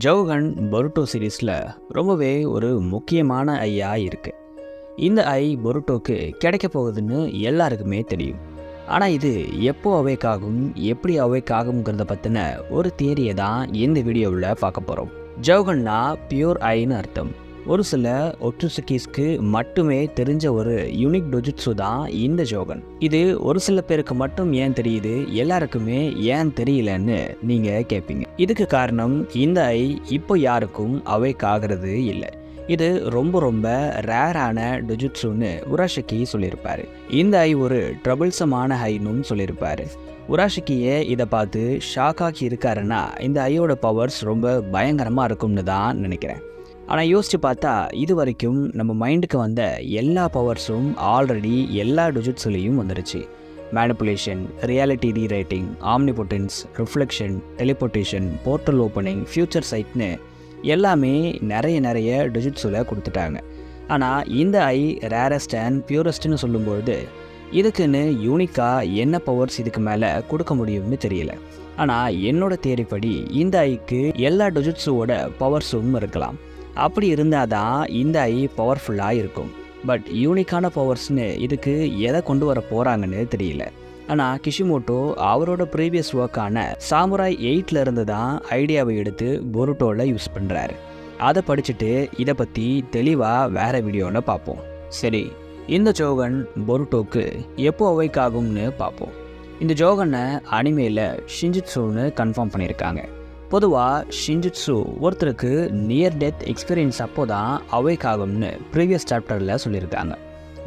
ஜவுகன் பொருட்டோ சீரீஸில் ரொம்பவே ஒரு முக்கியமான ஐயா இருக்கு. இந்த ஐ பொருட்டோக்கு கிடைக்க போகுதுன்னு எல்லாருக்குமே தெரியும். ஆனால் இது எப்போ அவேக் ஆகும், எப்படி அவேக் ஆகுங்கிறத பற்றின ஒரு தியரியை தான் இந்த வீடியோவில் பார்க்க போகிறோம். ஜவுகன்னா பியூர் ஐன்னு அர்த்தம். ஒரு சில ஒட்சுசுகிஸ்க்கு மட்டுமே தெரிஞ்ச ஒரு யூனிக் டொஜுட்சு தான் இந்த ஜோகன். இது ஒரு சில பேருக்கு மட்டும் ஏன் தெரியுது, எல்லாருக்குமே ஏன் தெரியலன்னு நீங்கள் கேட்பீங்க. இதுக்கு காரணம் இந்த ஐ இப்போ யாருக்கும் அவேக் ஆகிறது இல்லை. இது ரொம்ப ரொம்ப ரேரான டொஜுட்சுன்னு உராஷிகி சொல்லியிருப்பாரு. இந்த ஐ ஒரு ட்ரபிள்சமான ஐன்னு சொல்லியிருப்பாரு. உராஷிகியே இதை பார்த்து ஷாக்காகி இருக்காருன்னா இந்த ஐயோட பவர்ஸ் ரொம்ப பயங்கரமாக இருக்கும்னு தான் நினைக்கிறேன். ஆனால் யோசித்து பார்த்தா இது வரைக்கும் நம்ம மைண்டுக்கு வந்த எல்லா பவர்ஸும் ஆல்ரெடி எல்லா டொஜுட்ஸ்லேயும் வந்துருச்சு. Manipulation, reality rewriting, omnipotence, reflection, teleportation, portal opening, future சைட்னு எல்லாமே நிறைய டொஜுட்ஸில் கொடுத்துட்டாங்க. ஆனால் இந்த ஐ ரேரஸ்ட் அண்ட் பியூரஸ்ட்னு சொல்லும்பொழுது இதுக்குன்னு யூனிக்காக என்ன பவர்ஸ் இதுக்கு மேலே கொடுக்க முடியும்னு தெரியல. ஆனால் என்னோட தேரிப்படி இந்த ஐக்கு எல்லா டொஜுட்ஸுவோட பவர்ஸும் இருக்கலாம். அப்படி இருந்தால் தான் இந்த ஐ பவர்ஃபுல்லாக இருக்கும். பட் யூனிக்கான பவர்ஸ்னு இதுக்கு எதை கொண்டு வர போகிறாங்கன்னு தெரியல. ஆனால் கிஷிமோட்டோ அவரோட ப்ரீவியஸ் ஒர்க்கான சாமுராய் 8 இருந்து தான் ஐடியாவை எடுத்து பொருட்டோவில் யூஸ் பண்ணுறாரு. அதை படிச்சுட்டு இதை பற்றி தெளிவாக வேறு வீடியோவில் பார்ப்போம். சரி, இந்த ஜோகன் பொருட்டோக்கு எப்போ அவேக் ஆகும்னு பார்ப்போம். இந்த ஜோகனை அனிமேல ஷிஞ்சுட்சுன்னு கன்ஃபார்ம் பண்ணியிருக்காங்க. பொதுவாக ஷிஞ்சுட்சு ஒருத்தருக்கு நியர் டெத் எக்ஸ்பீரியன்ஸ் அப்போ தான் அவேக் ஆகும்னு ப்ரீவியஸ் சாப்டரில் சொல்லியிருக்காங்க.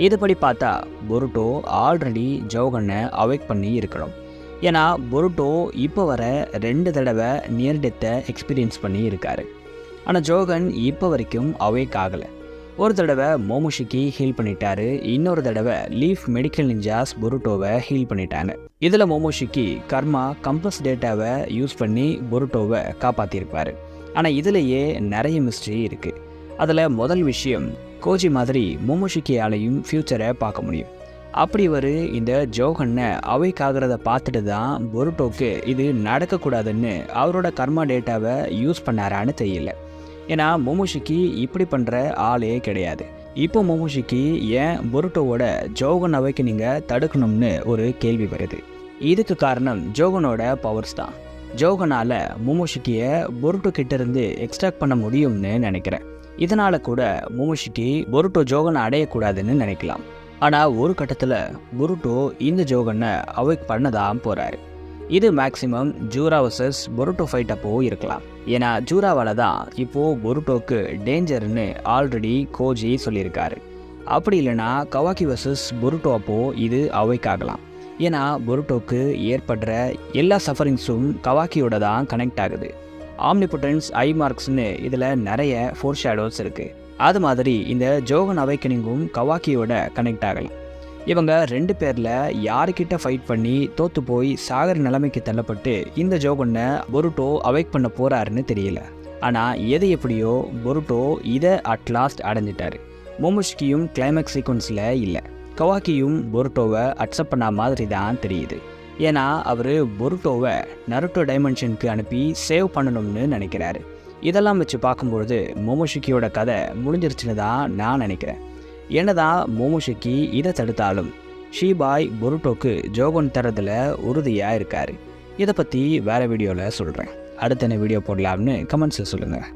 இதுபடி பார்த்தா பொருட்டோ ஆல்ரெடி ஜோகனை அவேக் பண்ணி இருக்கணும். ஏன்னா பொருட்டோ இப்போ வர 2 தடவை நியர் டெத்தை எக்ஸ்பீரியன்ஸ் பண்ணி இருக்காரு. ஆனால் ஜோகன் இப்போ வரைக்கும் அவேக் ஆகலை. ஒரு தடவை மோமோஷிக்கி ஹீல் பண்ணிட்டாரு, இன்னொரு தடவை லீஃப் மெடிக்கல் நிஞ்சாஸ் பொருட்டோவை ஹீல் பண்ணிட்டாங்க. இதில் மோமோஷிக்கி கர்மா கம்பஸ் டேட்டாவை யூஸ் பண்ணி பொருட்டோவை காப்பாற்றிருப்பார். ஆனால் இதிலேயே நிறைய மிஸ்ட்ரி இருக்குது. அதில் முதல் விஷயம், கோஜி மாதிரி மோமோஷிக்கியாலையும் ஃப்யூச்சரை பார்க்க முடியும். அப்படி ஒரு இந்த ஜோகனை அவேக் ஆகிறத பார்த்துட்டு தான் பொருட்டோக்கு இது நடக்கக்கூடாதுன்னு அவரோட கர்மா டேட்டாவை யூஸ் பண்ணாரான்னு தெரியல. ஏன்னா மோமோஷிக்கி இப்படி பண்ணுற ஆளே கிடையாது. இப்போ மோமோஷிக்கி ஏன் பொருட்டோவோட ஜோகன் அவேக்கனிங்க தடுக்கணும்னு ஒரு கேள்வி வருது. இதுக்கு காரணம் ஜோகனோட பவர்ஸ் தான். ஜோகனால் மோமோஷிக்கியை பொருட்டோ கிட்டேருந்து எக்ஸ்ட்ராக்ட் பண்ண முடியும்னு நினைக்கிறேன். இதனால் கூட மோமோஷிக்கி பொருட்டோ ஜோகனை அடையக்கூடாதுன்னு நினைக்கலாம். ஆனால் ஒரு கட்டத்தில் பொருட்டோ இந்த ஜோகனை அவேக் பண்ண தான் போகிறாரு. இது மேக்ஸிமம் ஜூரா வர்சஸ் பொருட்டோ ஃபைட் அப்போ இருக்கலாம். ஏன்னா ஜூராவால் தான் இப்போது பொருட்டோக்கு டேஞ்சர்னு ஆல்ரெடி கோஜி சொல்லியிருக்காரு. அப்படி இல்லைனா கவாக்கி வர்சஸ் பொருட்டோ அப்போது இது அவேக் ஆகலாம். ஏன்னா பொருட்டோக்கு ஏற்படுற எல்லா சஃபரிங்ஸும் கவாக்கியோட தான் கனெக்ட் ஆகுது. ஆம்னிபொட்டன்ஸ், ஐ மார்க்ஸ்னு இதில் நிறைய ஃபோர் ஷேடோஸ் இருக்குது. அது மாதிரி இந்த ஜோகன் அவேக்கனிங்கும் கவாக்கியோட கனெக்ட் ஆகலாம். இவங்க 2 பேரில் யாருக்கிட்ட ஃபைட் பண்ணி தோற்று போய் சாகர நிலைமைக்கு தள்ளப்பட்டு இந்த ஜோகனை பொருட்டோ அவேக் பண்ண போகிறாருன்னு தெரியல. ஆனால் எது எப்படியோ பொருட்டோ இதை அட்லாஸ்ட் அடைஞ்சிட்டார். மோமோஷிக்கியும் கிளைமேக்ஸ் சீக்வன்ஸில் இல்லை. கவாக்கியும் பொருட்டோவை அக்செப்ட் பண்ண மாதிரி தான் தெரியுது. ஏன்னா அவர் பொருட்டோவை நருட்டோ டைமென்ஷனுக்கு அனுப்பி சேவ் பண்ணணும்னு நினைக்கிறாரு. இதெல்லாம் வச்சு பார்க்கும்பொழுது மோமோஷிக்கியோட கதை முடிஞ்சிருச்சுன்னு தான் நான் நினைக்கிறேன். என்னதான் மோமோஷிக்கி இதை தடுத்தாலும் ஷீபாய் பொருட்டோக்கு ஜோகன் தரத்தில் உறுதியாக இருக்கார். இதை பற்றி வேறு வீடியோவில் சொல்கிறேன். அடுத்த என்ன வீடியோ போடலாம்னு கமெண்ட்ஸில் சொல்லுங்கள்.